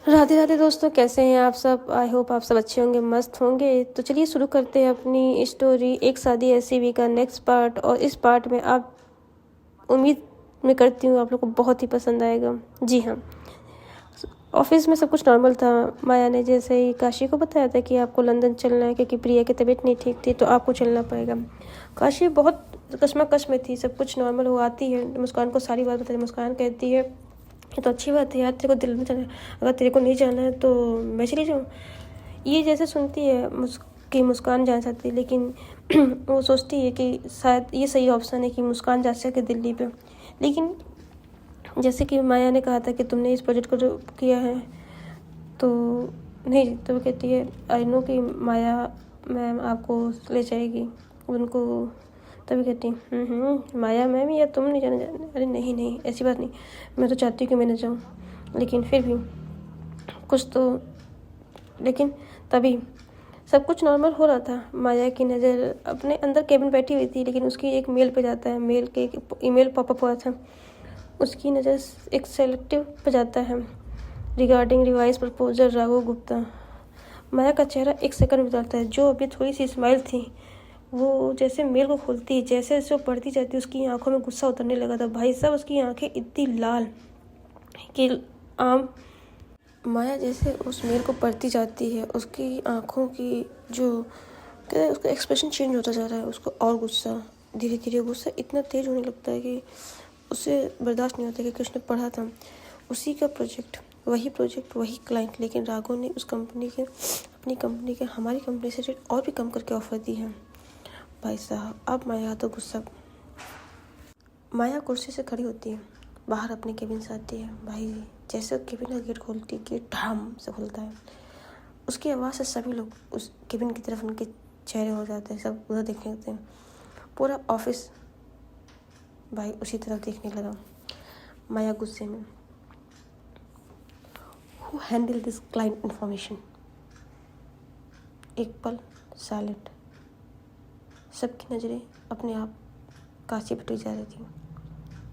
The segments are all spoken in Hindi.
राधे राधे दोस्तों, कैसे हैं आप सब। आई होप आप सब अच्छे होंगे, मस्त होंगे। तो चलिए शुरू करते हैं अपनी स्टोरी एक शादी ऐसी भी का नेक्स्ट पार्ट। और इस पार्ट में आप उम्मीद मैं करती हूँ आप लोग को बहुत ही पसंद आएगा। जी हाँ, ऑफिस में सब कुछ नॉर्मल था। माया ने जैसे ही काशी को बताया था कि आपको लंदन चलना है क्योंकि प्रिया की तबीयत नहीं ठीक थी, तो आपको चलना पड़ेगा। काशी बहुत कश्मकश में थी। सब कुछ नॉर्मल हो आती है, मुस्कान को सारी बात बताती। मुस्कान कहती है ये तो अच्छी बात है यार, तेरे को दिल में जाना है, अगर तेरे को नहीं जाना है तो मैं चली जाऊँ। ये जैसे सुनती है कि मुस्कान जा सकती है, लेकिन वो सोचती है कि शायद ये सही ऑप्शन है कि मुस्कान जा सके दिल्ली पे। लेकिन जैसे कि माया ने कहा था कि तुमने इस प्रोजेक्ट को जो किया है तो नहीं, तो वो कहती है आई नो कि माया मैम आपको ले जाएगी उनको। तभी कहती माया मैम या तुम नहीं जाने जाने। अरे नहीं नहीं, ऐसी बात नहीं, मैं तो चाहती हूँ कि मैं न जाऊँ, लेकिन फिर भी कुछ तो। लेकिन तभी सब कुछ नॉर्मल हो रहा था। माया की नज़र अपने अंदर केबिन बैठी हुई थी, लेकिन उसकी एक मेल पे जाता है। मेल के ईमेल पॉपअप हुआ था। उसकी नज़र एक सेलेक्टिव पे जाता है, regarding revise proposal Raghav Gupta. Maya का चेहरा एक सेकंड में बदलता है। जो अभी थोड़ी सी स्माइल थी वो जैसे मेल को खोलती, जैसे जैसे वो पढ़ती जाती, उसकी आंखों में गुस्सा उतरने लगा था। भाई साहब, उसकी आंखें इतनी लाल कि आम। माया जैसे उस मेल को पढ़ती जाती है, उसकी आंखों की जो क्या उसका एक्सप्रेशन चेंज होता जा रहा है। उसको और गुस्सा, धीरे धीरे गुस्सा इतना तेज होने लगता है कि उसे बर्दाश्त नहीं होता कि उसने पढ़ा था उसी का प्रोजेक्ट, वही क्लाइंट, लेकिन राघव ने उस कंपनी के, अपनी कंपनी के, हमारी कंपनी से रेट और भी कम करके ऑफर दी है। भाई साहब, अब माया तो गुस्सा। माया कुर्सी से खड़ी होती है, बाहर अपने केबिन से आती है। भाई जैसे केबिन का गेट खोलती, गेट ढाम से खुलता है। उसकी आवाज़ से सभी लोग उस केबिन की तरफ उनके चेहरे हो जाते हैं, सब उधर देखने लगते हैं। पूरा ऑफिस भाई उसी तरफ देखने लगा। माया गुस्से में, who handle this client information. एक पल साइलेंट, सबकी नज़रें अपने आप काशी पर टिक जा रही थी,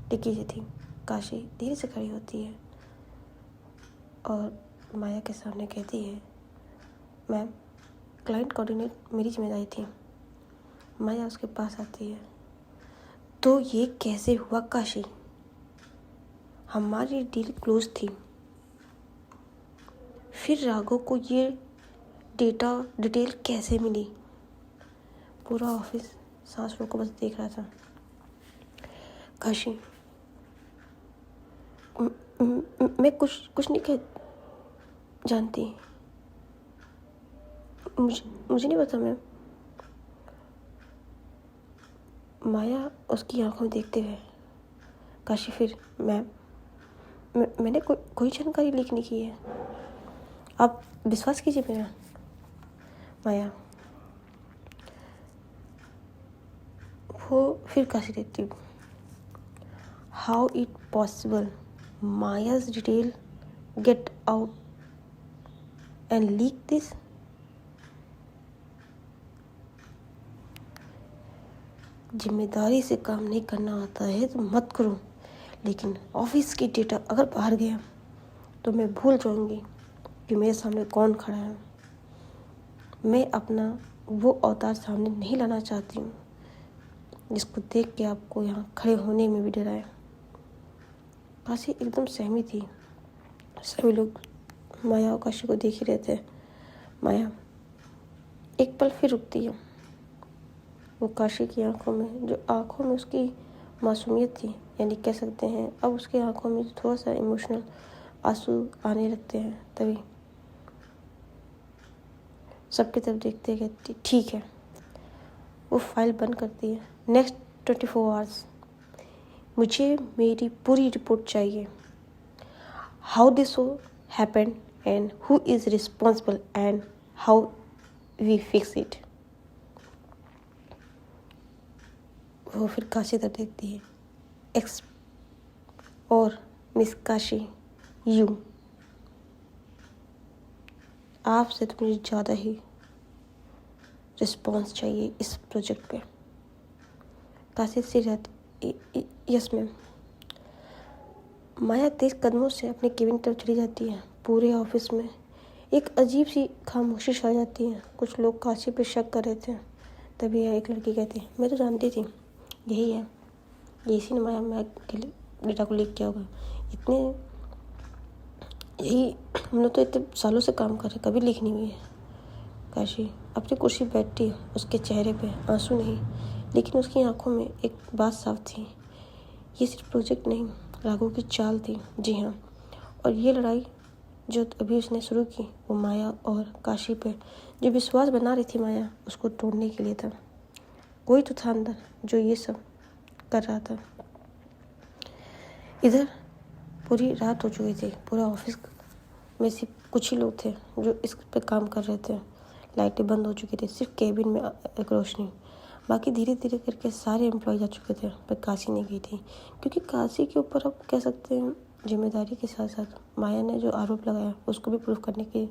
टिकी जी थी। काशी धीरे से खड़ी होती है और माया के सामने कहती है मैम, क्लाइंट कोऑर्डिनेट मेरी जिम्मेदारी थी। माया उसके पास आती है। तो ये कैसे हुआ काशी? हमारी डील क्लोज थी, फिर राघव को ये डिटेल कैसे मिली? पूरा ऑफिस सांस रोको बस देख रहा था। काशी, मैं कुछ नहीं कह जानती, मुझे नहीं पता मैम। माया उसकी आंखों में देखते हुए, काशी फिर मैम, मैंने कोई जानकारी लीक नहीं की है, आप विश्वास कीजिए मेरा। माया, वो फिर काशी देती हूँ। How it possible Maya's detail get out and leak this? जिम्मेदारी से काम नहीं करना आता है तो मत करो, लेकिन ऑफिस की डेटा अगर बाहर गया तो मैं भूल जाऊंगी कि मेरे सामने कौन खड़ा है। मैं अपना वो अवतार सामने नहीं लाना चाहती हूँ जिसको देख के आपको यहाँ खड़े होने में भी डराए। काशी एकदम सहमी थी। सभी लोग माया और काशी को देख ही रहे थे। माया एक पल फिर रुकती है। वो काशी की आंखों में, जो आंखों में उसकी मासूमियत थी, यानी कह सकते हैं अब उसकी आंखों में थोड़ा सा इमोशनल आंसू आने लगते हैं। तभी सबकी तरफ देखते कहती ठीक है। वो फाइल बंद करती है। नेक्स्ट 24 आवर्स मुझे मेरी पूरी रिपोर्ट चाहिए। How this happened and who is responsible and how we fix it. वो फिर काशी तक देखती है। एक्स और मिस काशी, यू, आपसे तो मुझे ज़्यादा ही रिस्पॉन्स चाहिए इस प्रोजेक्ट पे। काशी से रहती यस मैम। माया तेज कदमों से अपने केबिन तरफ चली जाती है। पूरे ऑफिस में एक अजीब सी खामोशी छा जाती है। कुछ लोग काशी पे शक कर रहे थे। तभी एक लड़की कहती, मैं तो जानती थी यही है, ये इसी ने माया मैं के डेटा को लीक किया होगा। इतने यही हम लोग तो इतने सालों से काम कर रहे, कभी लीक नहीं हुई है। काशी अपनी कुर्सी बैठती है, उसके चेहरे पे आंसू नहीं, लेकिन उसकी आंखों में एक बात साफ थी। ये सिर्फ प्रोजेक्ट नहीं, राघव की चाल थी। जी हाँ, और ये लड़ाई जो अभी उसने शुरू की वो माया और काशी पे जो विश्वास बना रही थी माया, उसको तोड़ने के लिए था। कोई तो था अंदर जो ये सब कर रहा था। इधर पूरी रात हो चुकी थी। पूरा ऑफिस में सिर्फ कुछ ही लोग थे जो इस पे काम कर रहे थे। लाइटें बंद हो चुकी थी, सिर्फ केबिन में एक रोशनी। बाकी धीरे धीरे करके सारे एम्प्लॉय जा चुके थे, पर काशी नहीं गई थी, क्योंकि काशी के ऊपर अब कह सकते हैं जिम्मेदारी के साथ साथ माया ने जो आरोप लगाया उसको भी प्रूफ करने की।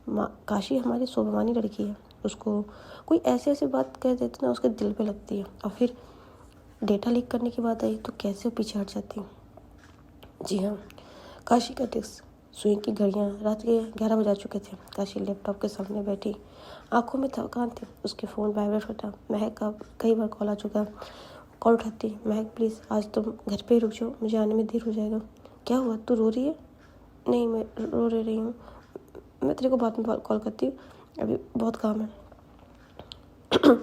काशी हमारी स्वाभिमानी लड़की है, उसको कोई ऐसे ऐसे बात कह देते ना उसके दिल पे लगती है, और फिर डेटा लीक करने की बात आई तो कैसे वो पीछे हट जाती। जी हाँ, काशी का डेस्क, सुई की घड़ियाँ, रात के 11 बजा चुके थे। काशी लैपटॉप के सामने बैठी, आंखों में थकान थी। उसके फ़ोन वाइब्रेट होता। महक का कई बार कॉल आ चुका। कॉल उठाती, महक प्लीज़ आज तुम घर पे ही रुक जाओ, मुझे आने में देर हो जाएगा। क्या हुआ, तू रो रही है? नहीं, मैं रो रही हूँ, मैं तेरे को बाद में कॉल करती हूँ, अभी बहुत काम है।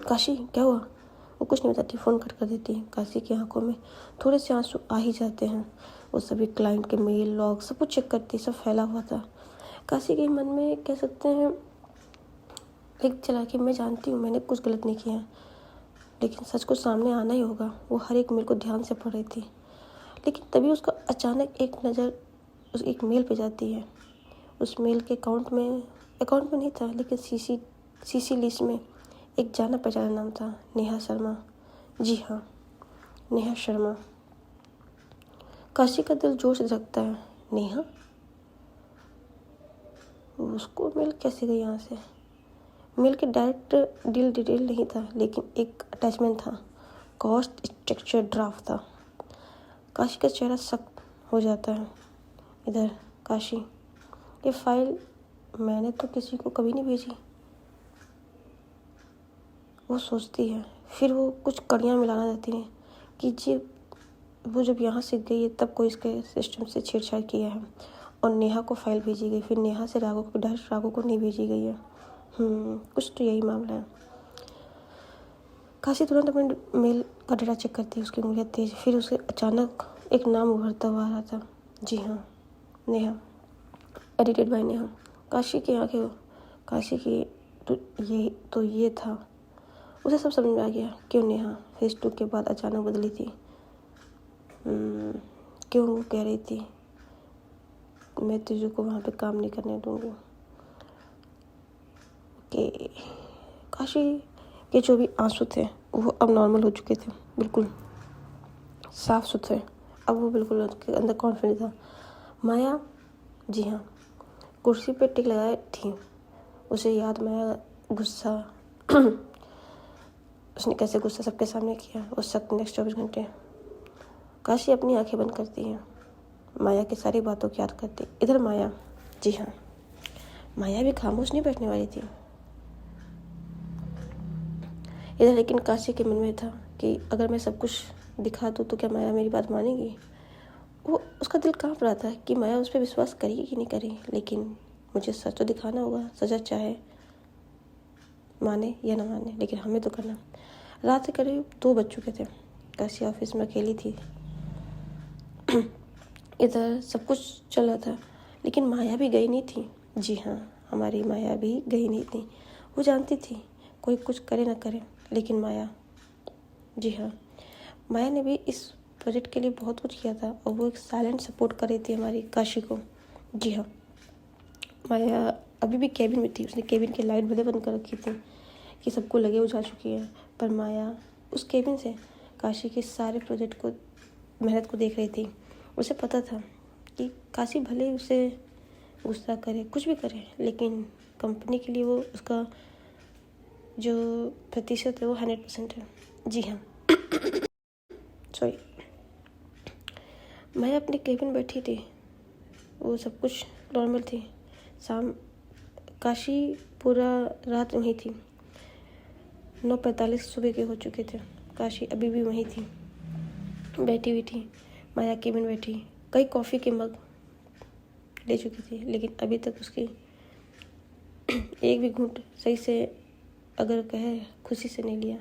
काशी क्या हुआ? वो कुछ नहीं बताती, फ़ोन कट कर देती है। काशी की आंखों में थोड़े से आंसू आ ही जाते हैं। वो सभी क्लाइंट के मेल लॉग सब कुछ चेक करती, सब फैला हुआ था। काशी के मन में कह सकते हैं एक चला कि मैं जानती हूँ मैंने कुछ गलत नहीं किया, लेकिन सच को सामने आना ही होगा। वो हर एक मेल को ध्यान से पढ़ रही थी, लेकिन तभी उसका अचानक एक नज़र उस एक मेल पे जाती है। उस मेल के अकाउंट में नहीं था, लेकिन सीसी लिस्ट में एक जाना पहचाना नाम था, नेहा शर्मा। जी हाँ, नेहा शर्मा। काशी का दिल जोर से धड़कता है। नेहा, उसको मेल कैसे गई यहाँ से? मेल के डायरेक्ट डील डिटेल नहीं था, लेकिन एक अटैचमेंट था, कॉस्ट स्ट्रक्चर ड्राफ्ट था। काशी का चेहरा सख्त हो जाता है। इधर काशी, ये फाइल मैंने तो किसी को कभी नहीं भेजी, वो सोचती है। फिर वो कुछ कड़ियाँ मिलाना चाहती हैं कि जी वो जब यहाँ से गई है तब कोई इसके सिस्टम से छेड़छाड़ किया है और नेहा को फाइल भेजी गई, फिर नेहा से डायरेक्ट राघव को नहीं भेजी गई है। कुछ तो यही मामला है। काशी तुरंत अपने मेल का डेटा चेक करती है, उसकी उंगलियां तेज। फिर उसे अचानक एक नाम उभरता हुआ आ रहा था। जी हाँ, नेहा, एडिटेड बाय नेहा। काशी की आंखें, काशी की तो ये था। उसे सब समझ में आ गया क्यों नेहा फेज 2 के बाद अचानक बदली थी। क्यों वो कह रही थी मैं तुझे को वहाँ पे काम नहीं करने दूँगी। कि काशी के जो भी आंसू थे वो अब नॉर्मल हो चुके थे, बिल्कुल साफ सुथरे। अब वो बिल्कुल उसके अंदर कॉन्फिडेंस था। माया, जी हाँ, कुर्सी पे टिक लगाए थी। उसे याद माया गुस्सा उसने कैसे गुस्सा सबके सामने किया उस वक्त नेक्स्ट 24 घंटे। काशी अपनी आंखें बंद करती है, माया की सारी बातों को याद करती। इधर माया, जी हाँ, माया भी खामोश नहीं बैठने वाली थी। इधर लेकिन काशी के मन में था कि अगर मैं सब कुछ दिखा दूँ तो क्या माया मेरी बात मानेगी। वो उसका दिल कांप रहा था कि माया उस पर विश्वास करेगी कि नहीं करेगी, लेकिन मुझे सच तो दिखाना होगा, सजा चाहे माने या ना माने, लेकिन हमें तो करना। रात के करीब 2 बज चुके थे। काशी ऑफिस में अकेली थी। इधर सब कुछ चल रहा था, लेकिन माया भी गई नहीं थी। जी हाँ, हमारी माया भी गई नहीं थी। वो जानती थी कोई कुछ करे ना करे, लेकिन माया, जी हाँ, माया ने भी इस प्रोजेक्ट के लिए बहुत कुछ किया था और वो एक साइलेंट सपोर्ट कर रही थी हमारी काशी को। जी हाँ, माया अभी भी केबिन में थी। उसने केबिन की लाइट भले बंद कर रखी थी कि सबको लगे वो जा चुकी है, पर माया उस केबिन से काशी के सारे प्रोजेक्ट को मेहनत को देख रही थी। उसे पता था कि काशी भले उसे गुस्सा करे, कुछ भी करे, लेकिन कंपनी के लिए वो उसका जो प्रतिशत है वो 100% है। जी हाँ, सॉरी, मैं अपने केबिन बैठी थी, वो सब कुछ नॉर्मल थी। शाम काशी पूरा रात वहीं थी। 9:45 सुबह के हो चुके थे। काशी अभी भी वहीं थी, बैठी हुई थी। माया केबिन बैठी, कई कॉफ़ी के मग ले चुकी थी, लेकिन अभी तक उसकी एक भी घूंट सही से, अगर कहे खुशी से नहीं लिया।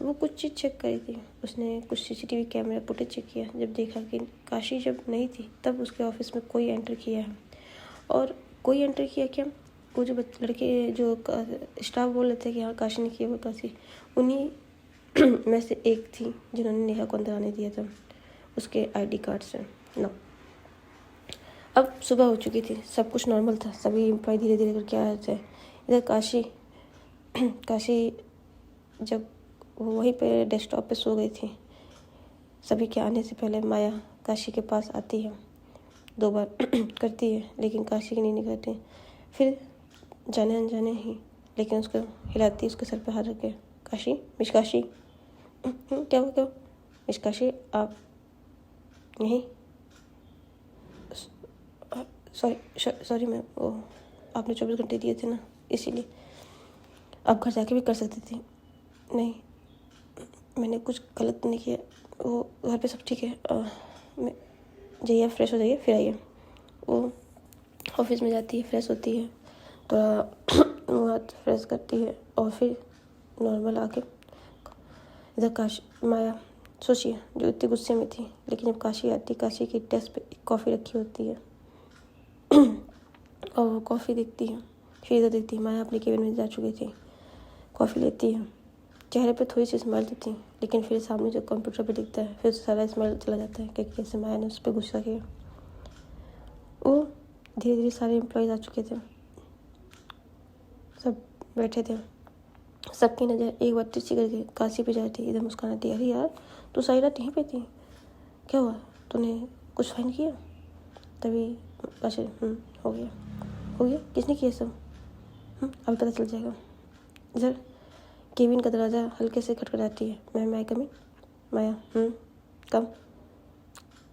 वो कुछ चीज़ चेक करी थी उसने, कुछ सीसीटीवी कैमरा फुटेज चेक किया। जब देखा कि काशी जब नहीं थी तब उसके ऑफिस में कोई एंटर किया है। और कोई एंटर किया क्या, वो जो लड़के जो स्टाफ बोल रहे थे कि हाँ काशी ने किया, वो काशी उन्हीं में से एक थी जिन्होंने नेहा को अंदर आने दिया था उसके आईडी कार्ड से। ना अब सुबह हो चुकी थी, सब कुछ नॉर्मल था, सभी एम्प्लॉय धीरे धीरे करके आ रहे थे। इधर काशी जब वो वहीं पे डेस्कटॉप पे सो गई थी। सभी के आने से पहले माया काशी के पास आती है, 2 बार करती है, लेकिन काशी की नहीं निकलती। फिर जाने अनजाने ही, लेकिन उसको हिलाती, उसके सर पे हाथ रख के, काशी, मिस काशी, क्या हुआ, क्या मिस काशी, आप यहीं, सॉरी मैं वो आपने 24 घंटे दिए थे ना, इसीलिए आप घर जाके भी कर सकती थी। नहीं, मैंने कुछ गलत नहीं किया, वो घर पे सब ठीक है। मैं जाइए, फ्रेश हो जाइए, फिर आइए। वो ऑफिस में जाती है, फ्रेश होती है, थोड़ा मुँह हाथ फ्रेश करती है और फिर नॉर्मल आके इधर काशी माया सोचिए जो इतनी गुस्से में थी, लेकिन जब काशी आती, काशी की डेस्क पे एक कॉफ़ी रखी होती है और वो कॉफ़ी देखती है। फिर इधर देखती है, माया अपनी केबिन में जा चुकी थी। कॉफ़ी लेती है, चेहरे पे थोड़ी सी स्माइल थी, लेकिन फिर सामने जो कंप्यूटर पे दिखता है फिर सारा स्माइल चला जाता है कि कैसे माया ने उस पर गुस्सा किया। वो धीरे धीरे सारे एम्प्लॉयज़ आ चुके थे, सब बैठे थे। सबकी नज़र एक बार तिरछी करके काशी पे जाती, इधर मुस्कुराती, अरे यार तू सारी रात यहीं पे थी, क्या हुआ, तूने कुछ फाइन किया? तभी काशी हो गया, किसने किया सब? अभी पता चल जाएगा। इधर केबिन का दरवाज़ा हल्के से खटखटाती है, मैं कमिंग? माया कम।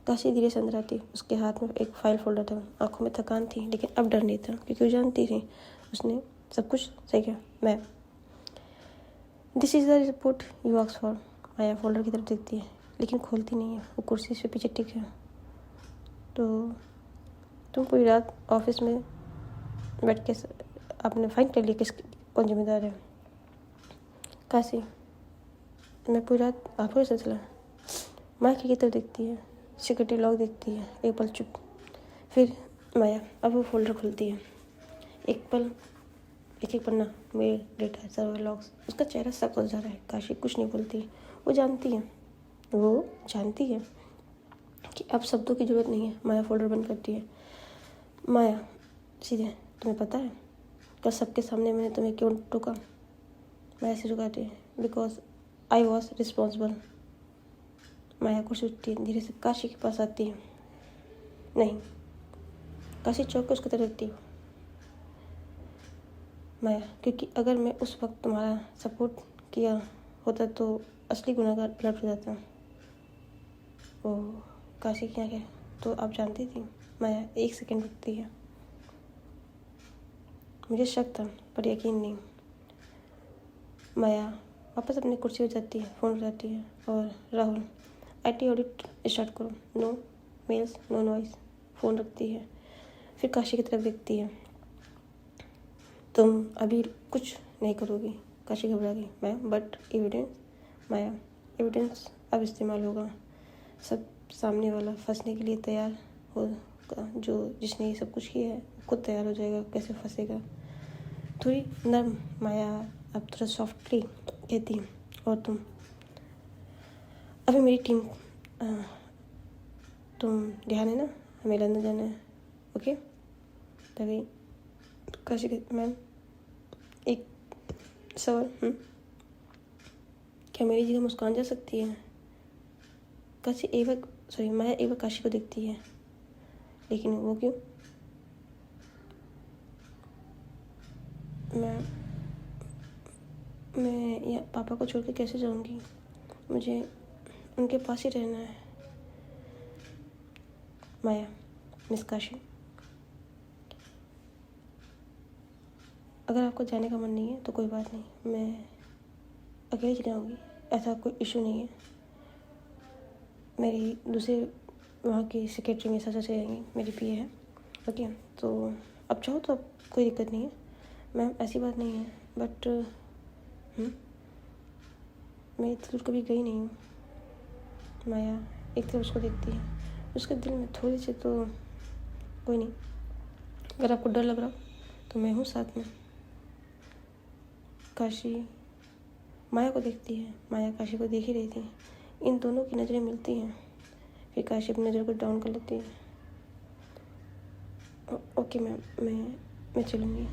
काशी धीरे से अंदर आती, उसके हाथ में एक फाइल फोल्डर था, आंखों में थकान थी, लेकिन अब डर नहीं था क्योंकि वो जानती थी उसने सब कुछ सही किया। मैं this is the report you asked for. Maya folder की तरफ देखती है, लेकिन खोलती नहीं है, वो कुर्सी से पीछे टिक है। तो तुम पूरी रात ऑफिस में बैठ के आपने फाइन कर लिया, कौन जिम्मेदार है? काशी, मैं पूरी रात आपको कैसे चला? माया की तरफ देखती है, सिक्योरिटी लॉक देखती है, एक पल चुप। फिर माया अब वो फोल्डर खुलती है, एक पन्ना, मेल, डेटा, सर्वर लॉग्स। उसका चेहरा सब हो जा रहा है। काशी कुछ नहीं बोलती, वो जानती है कि अब शब्दों की ज़रूरत नहीं है। माया फोल्डर बंद करती है। माया सीधे, तुम्हें पता है कल सबके सामने मैंने तुम्हें क्यों टोका? माया से रुकाती है, बिकॉज आई वॉज रिस्पॉन्सिबल। माया कुछ उठती है, धीरे से काशी के पास आती है। नहीं, काशी चौंक कर उसकी तरफ देखती है। माया, क्योंकि अगर मैं उस वक्त तुम्हारा सपोर्ट किया होता तो असली गुनहगार पलट जाता। ओ, काशी क्या है तो आप जानती थी? माया 1 सेकंड रुकती है। मुझे शक था पर यकीन नहीं। माया वापस अपनी कुर्सी पर जाती है, फ़ोन उठाती है और राहुल IT ऑडिट स्टार्ट करो, no mails, no noise. Phone रखती है, फिर काशी की तरफ देखती है। तुम अभी कुछ नहीं करोगी? काशी घबरा गई। Ma'am but evidence? Maya, evidence अब इस्तेमाल होगा, सब सामने वाला फंसने के लिए तैयार होगा। जिसने ये सब कुछ किया है खुद तैयार हो जाएगा, कैसे फंसेगा। थोड़ी नर्म माया अब थोड़ा सॉफ्टली कहती, और तुम अभी मेरी टीम तुम ध्यान है ना, हमें लंदन जाना है, ओके? तभी काशी मैम एक सवाल, क्या मेरी जगह मुस्कान जा सकती है? काशी माया एक बार काशी को देखती है, लेकिन वो क्यों? मैं यहाँ पापा को छोड़ के कैसे जाऊँगी? मुझे उनके पास ही रहना है। माया, मिस काशी, अगर आपको जाने का मन नहीं है तो कोई बात नहीं, मैं अकेले चले आऊँगी, ऐसा कोई इशू नहीं है। मेरी दूसरे वहाँ की सेक्रेटरी मेरे साथ चले जाएंगी, मेरी पीए है। ओके, तो अब चाहो तो अब कोई दिक्कत नहीं है मैम, ऐसी बात नहीं है। बट मैं इतनी दूर कभी गई नहीं हूँ। माया एक तरफ उसको देखती है, उसके दिल में थोड़ी सी तो कोई नहीं, अगर आपको डर लग रहा तो मैं हूँ साथ में। काशी माया को देखती है, माया काशी को देख ही रही थी। इन दोनों की नज़रें मिलती हैं, फिर काशी अपनी नज़र को डाउन कर लेती है। ओके मैम, मैं चलूँगी।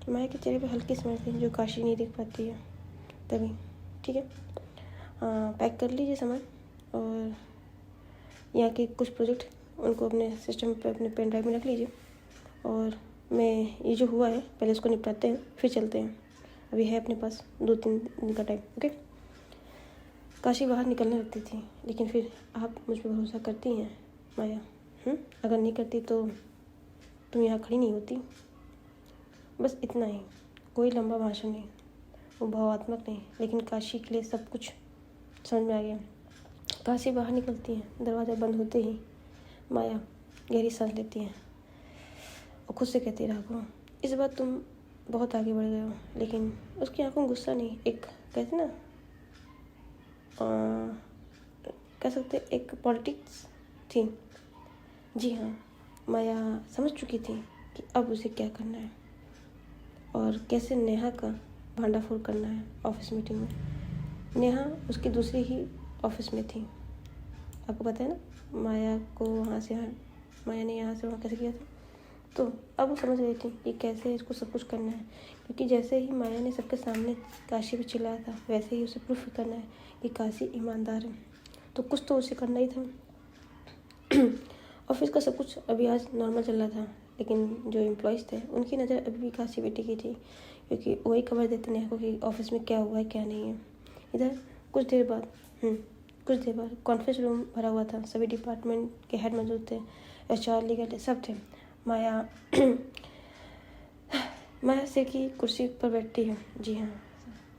माया के चेहरे पे हल्की स्माइल थी जो काशी नहीं देख पाती है तभी। ठीक है, पैक कर लीजिए सामान और यहाँ के कुछ प्रोजेक्ट उनको अपने सिस्टम पे अपने पेन ड्राइव में रख लीजिए। और मैं ये जो हुआ है पहले इसको निपटाते हैं, फिर चलते हैं। अभी है अपने पास 2-3 दिन का टाइम। ओके, काशी बाहर निकलने लगती थी, लेकिन फिर आप मुझ पर भरोसा करती हैं माया? अगर नहीं करती तो तुम यहाँ खड़ी नहीं होती। बस इतना ही, कोई लंबा भाषण नहीं, वो भावात्मक नहीं, लेकिन काशी के लिए सब कुछ समझ में आ गया। काशी बाहर निकलती है, दरवाज़ा बंद होते ही माया गहरी सांस लेती है और खुद से कहती राघव, इस बार तुम बहुत आगे बढ़ गए हो। लेकिन उसकी आंखों में गुस्सा नहीं, एक कहते ना कह सकते एक पॉलिटिक्स थी। जी हाँ, माया समझ चुकी थी कि अब उसे क्या करना है और कैसे नेहा का भांडाफोड़ करना है। ऑफिस मीटिंग में नेहा उसकी दूसरी ही ऑफिस में थी, आपको पता है ना। माया को वहाँ से माया ने यहाँ से वहाँ कैसे किया था, तो अब वो समझ गई थी कि कैसे इसको सब कुछ करना है। क्योंकि जैसे ही माया ने सबके सामने काशी पे चिल्लाया था, वैसे ही उसे प्रूफ करना है कि काशी ईमानदार है, तो कुछ तो उसे करना ही था। ऑफिस का सब कुछ अभी आज नॉर्मल चल रहा था, लेकिन जो एम्प्लॉयज़ थे उनकी नज़र अभी भी काशी बेटी की थी, क्योंकि वही खबर देते नेहा को कि ऑफिस में क्या हुआ है क्या नहीं है। इधर कुछ देर बाद कॉन्फ्रेंस रूम भरा हुआ था, सभी डिपार्टमेंट के हेड मौजूद थे, HR लीगल सब थे। माया सिर की कुर्सी पर बैठती है, जी हाँ,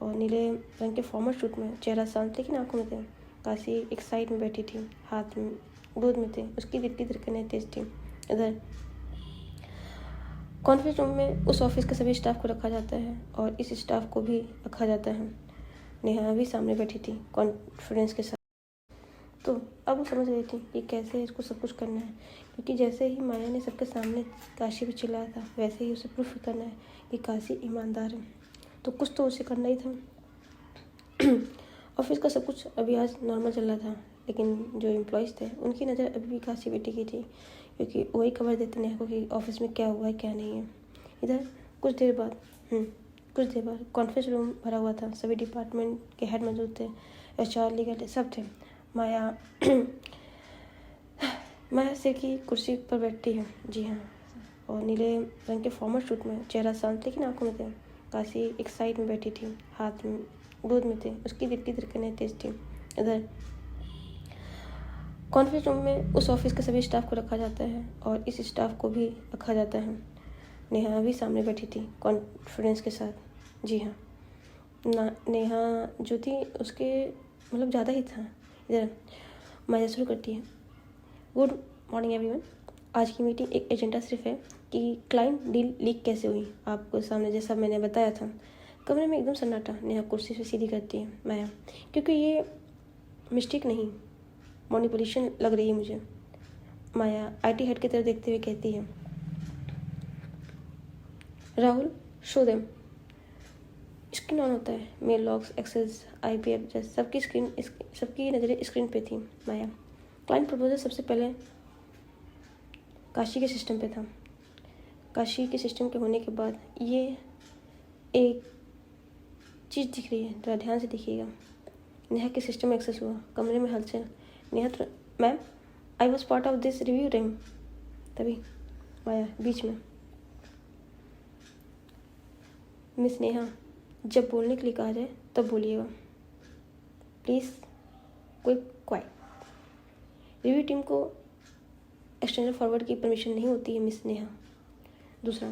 और नीले रंग के फॉर्मल सूट में, चेहरा शांत लेकिन आंखों में थे। काशी एक साइड में बैठी थी, हाथ में गोद में थे, उसकी दिल की धड़कनें तेज थी। इधर कॉन्फ्रेंस रूम में उस ऑफिस के सभी स्टाफ को रखा जाता है और इस स्टाफ को भी रखा जाता है। नेहा भी सामने बैठी थी कॉन्फ्रेंस के साथ, तो अब वो समझ गई थी कि कैसे इसको सब कुछ करना है। क्योंकि जैसे ही माया ने सबके सामने काशी पे चिल्लाया था, वैसे ही उसे प्रूफ करना है कि काशी ईमानदार है, तो कुछ तो उसे करना ही था। ऑफिस का सब कुछ अभी आज नॉर्मल चल रहा था, लेकिन जो एम्प्लॉयज़ थे उनकी नज़र अभी भी काशी बेटी की थी, क्योंकि वही खबर देते नेहा को कि ऑफिस में क्या हुआ है क्या नहीं है। इधर कुछ देर बाद कॉन्फ्रेंस रूम भरा हुआ था, सभी डिपार्टमेंट के हेड मौजूद थे, HR लीगल सब थे। माया सिर की कुर्सी पर बैठती है, जी हाँ, और नीले रंग के फॉर्मल सूट में, चेहरा शांत लेकिन आंखों में थे। काशी एक साइड में बैठी थी, हाथ में गोद में थे, उसकी दिल की धड़कनें तेज थी। इधर कॉन्फ्रेंस रूम में उस ऑफिस के सभी स्टाफ को रखा जाता है और इस स्टाफ को भी रखा जाता है। नेहा भी सामने बैठी थी कॉन्फ्रेंस के साथ, जी हाँ, नेहा जो थी उसके मतलब ज़्यादा ही था। इधर माया शुरू करती है, गुड मॉर्निंग एवरीवन। आज की मीटिंग एक एजेंडा सिर्फ है कि क्लाइंट डील लीक कैसे हुई। आपको सामने जैसा मैंने बताया था। कमरे में एकदम सन्नाटा। नेहा कुर्सी से सीधी करती है माया, क्योंकि ये मिस्टेक नहीं मैनिपुलेशन लग रही है मुझे। माया IT हेड की तरफ देखते हुए कहती है, Rahul show them. Screen on होता है, mail logs, access, IP address, सबकी नज़रें स्क्रीन पे थी। माया क्लाइंट प्रपोजल सबसे पहले काशी के सिस्टम पे था। काशी के सिस्टम के होने के बाद ये एक चीज़ दिख रही है, ज़रा ध्यान से देखिएगा। नेहा के सिस्टम में एक्सेस हुआ, कमरे में हलचल। Neha ma'am, I was part of this review time. तभी माया बीच में, मिस नेहा, जब बोलने के लिए कहा जाए तब बोलिएगा, प्लीज़ कोई क्वाइट। रिव्यू टीम को एक्सटर्नल फॉरवर्ड की परमिशन नहीं होती है मिस नेहा। दूसरा,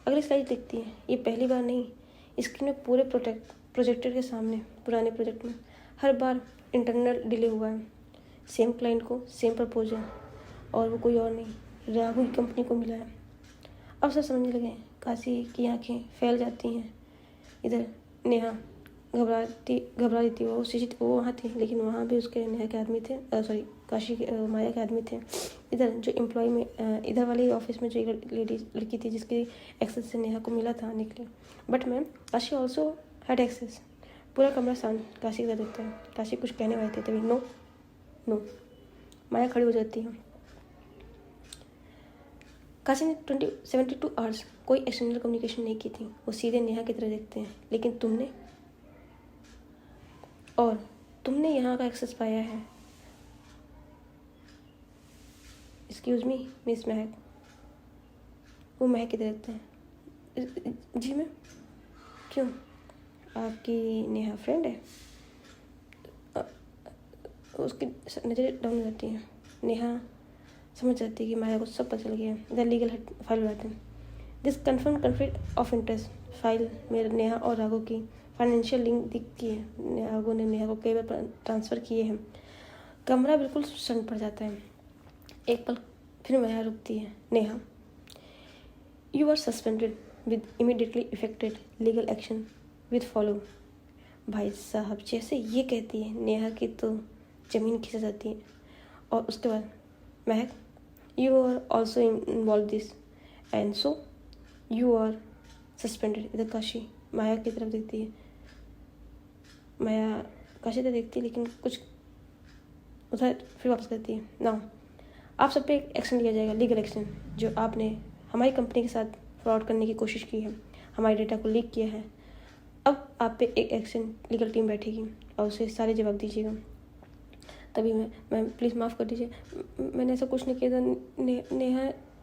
अगली स्लाइड देखती हैं। ये पहली बार नहीं, स्क्रीन में पूरे प्रोजेक्टर के सामने पुराने प्रोजेक्ट में हर बार इंटरनल डिले हुआ है। सेम क्लाइंट को सेम प्रपोजल, और वो कोई और नहीं, राघु की कंपनी को मिला है। अब सब समझने लगे। काशी की आंखें फैल जाती हैं। इधर नेहा घबरा रही थी। वो वहाँ थी, लेकिन वहाँ भी उसके नेहा के आदमी थे, सॉरी काशी माया के आदमी थे। इधर जो एम्प्लॉय में इधर वाले ऑफिस में जो एक लड़की थी जिसकी एक्सेस से नेहा को मिला था आने के लिए, but ma'am Kashi also had access. पूरा कमरा शांत काशी की तरफ देखता है। काशी कुछ कहने वाले थे, तभी नो माया खड़ी हो जाती है। काशी ने 72 आवर्स कोई एक्सटर्नल कम्युनिकेशन नहीं की थी। वो सीधे नेहा की तरफ देखते हैं। लेकिन तुमने यहाँ का एक्सेस पाया है। एक्सक्यूज मी मिस महक। वो महक की तरफ देखते हैं। जी मैम। क्यों, आपकी नेहा फ्रेंड है? उसकी नज़रें डाउन हो जाती हैं। नेहा समझ जाती है कि माया को सब पता चल गया है। द लीगल फाइल बनाते हैं। This confirm conflict of interest file में नेहा और राघव की फाइनेंशियल लिंक दिखती है। राघव ने नेहा को कई बार ट्रांसफ़र किए हैं। कमरा बिल्कुल सन्न पड़ जाता है। एक पल फिर माया रुकती है। Neha, you are suspended with immediately effected legal action with follow. भाई साहब जैसे ये कहती है, नेहा की तो ज़मीन खिसक जाती है। और उसके बाद Mahak, you are also involve this and so you are suspended. इधर काशी माया की तरफ देखती है। माया काशी तरफ देखती है, लेकिन कुछ उधर फिर वापस करती है। ना, आप सब पे एक एक्शन लिया जाएगा, लीगल एक्शन। जो आपने हमारी कंपनी के साथ फ्रॉड करने की कोशिश की है, हमारे डेटा को लीक किया है, अब आप पे एक एक्शन लीगल टीम बैठेगी और उसे सारे जवाब दीजिएगा। तभी मैम प्लीज़ माफ़ कर दीजिए, मैंने ऐसा कुछ नहीं किया था।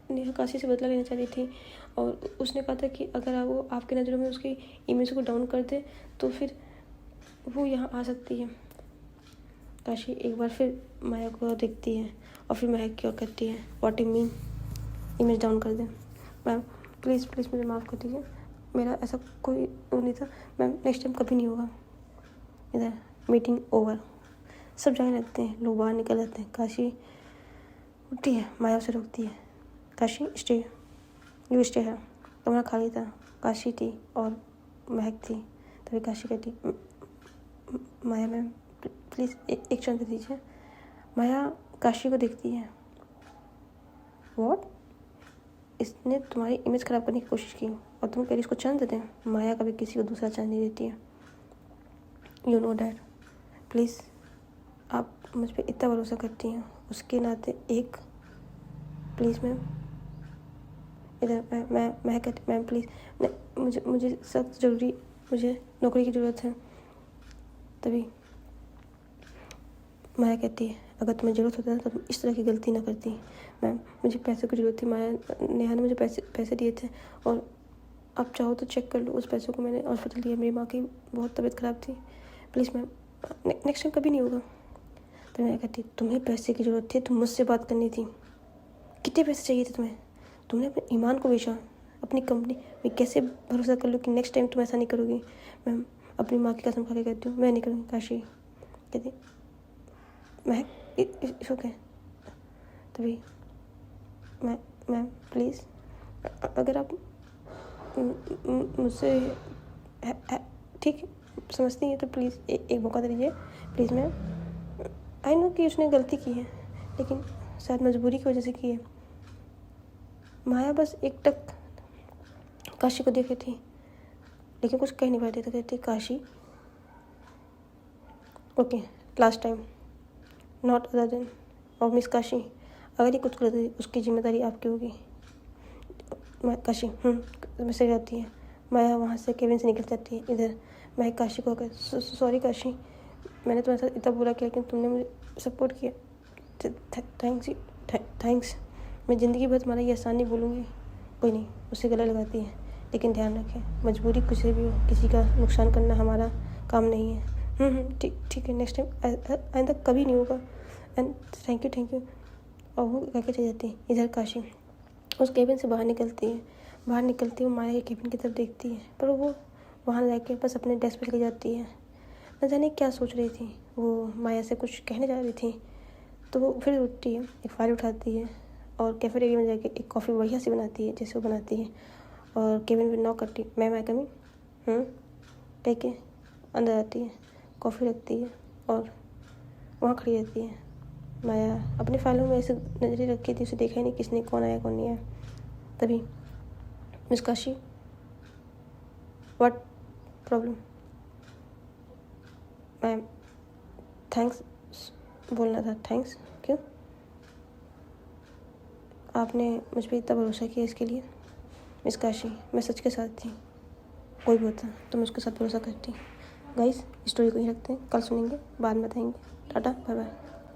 नेहा काशी से बदला लेना चाह रही थी, और उसने कहा था कि अगर वो आपकी नज़रों में उसकी इमेज को डाउन कर दे तो फिर वो यहाँ आ सकती है। काशी एक बार फिर माया को देखती है और फिर महक की ओर करती है। What you mean image down कर दे? मैम प्लीज़ मुझे माफ़ कर दीजिए, मेरा ऐसा कोई वो नहीं था मैम, नेक्स्ट टाइम कभी नहीं होगा। इधर मीटिंग ओवर, सब जाने लगते हैं, लोग बाहर निकल जाते हैं। काशी उठती है, माया उसे रोकती है। काशी स्टे, यू स्टे है। कमरा खाली था, काशी थी और महक थी। तभी काशी कहती, माया मैम प्लीज़ एक क्षण दे दीजिए। माया काशी को देखती है। व्हाट? इसने तुम्हारी इमेज ख़राब करने की कोशिश की और तुम कह रही इसको चांस दे दें? माया कभी किसी को दूसरा चांस नहीं देती है, यू नो डैट। प्लीज़ आप मुझ पर इतना भरोसा करती हैं, उसके नाते एक प्लीज़ मैम। इधर मैं कहती, मैम प्लीज़ मुझे सख्त ज़रूरी, मुझे नौकरी की ज़रूरत है। तभी माया कहती है, अगर तुम्हें ज़रूरत होता है तो तुम इस तरह की गलती ना करती। मैम मुझे पैसे की ज़रूरत थी, नेहा ने मुझे पैसे दिए थे, और आप चाहो तो चेक कर लो, उस पैसों को मैंने हॉस्पिटल दिया। मेरी माँ की बहुत तबीयत ख़राब थी। प्लीज़ मैम नेक्स्ट टाइम कभी नहीं होगा। तो मैं कहती, तुम्हें पैसे की ज़रूरत थी, तुम मुझसे बात करनी थी। कितने पैसे चाहिए थे तुम्हें? तुमने अपने ईमान को बेचा, अपनी कंपनी में। कैसे भरोसा कर लो कि नेक्स्ट टाइम तुम ऐसा नहीं करोगी? मैम अपनी माँ की कसम खा के कहती हूँ, मैं नहीं करूँगी। काशी कहती, मैं इसको कह। तभी मैम प्लीज़ अगर आप मुझसे ठीक समझती हैं तो प्लीज़ एक मौका दे दीजिए प्लीज़ मैम। आई नो कि उसने गलती की है, लेकिन शायद मजबूरी की वजह से की है। माया बस एक टक काशी को देखी थी, लेकिन कुछ कह नहीं पाती। तो कहती, Kashi okay last time, not other than. और मिस काशी, अगर ये कुछ गलत हुई उसकी जिम्मेदारी आपकी होगी। काशी मैसेज आती है। माया वहाँ से केबिन से निकल जाती है। इधर मैं काशी को कहकर, सॉरी काशी, मैंने तुम्हारे साथ इतना बुरा किया, लेकिन तुमने मुझे सपोर्ट किया। थैंक्स। मैं ज़िंदगी भर तुम्हारा ये एहसान नहीं भूलूँगी। कोई नहीं, उससे गला लगाती है, लेकिन ध्यान रखें मजबूरी कुछ भी हो, किसी का नुकसान करना हमारा काम नहीं है। ठीक है, नेक्स्ट टाइम आइंदा कभी नहीं होगा। And thank you. और वो कहकर चली जाती है। इधर काशी उस केबिन से बाहर निकलती है। बाहर निकलती हूँ, माया के केबिन की तरफ देखती है, पर वो वहाँ जाके बस अपने डेस्क पे चली जाती है। न जाने क्या सोच रही थी, वो माया से कुछ कहने जा रही थी। तो वो फिर उठती है, एक फाइल उठाती है और कैफेटेरिया में जाके एक कॉफ़ी बढ़िया सी बनाती है जैसे वो बनाती है, और केबिन में नॉक करती है, मैम आई कमिंग कह के अंदर आती है, कॉफ़ी रखती है और वहाँ खड़ी रहती है। माया अपनी फाइलों में ऐसे नजरें रखी थी, उसे देखा ही नहीं किसने, कौन आया कौन नहीं आया। तभी miss Kashi, what problem? Ma'am thanks बोलना था। थैंक्स क्यों? आपने मुझ पर इतना भरोसा किया, इसके लिए। मिस काशी, मैं सच के साथ थी, कोई भी होता तो मैं उसके साथ भरोसा करती। गाइस, स्टोरी को ही रखते हैं, कल सुनेंगे, बाद में बताएंगे। Tata, bye bye.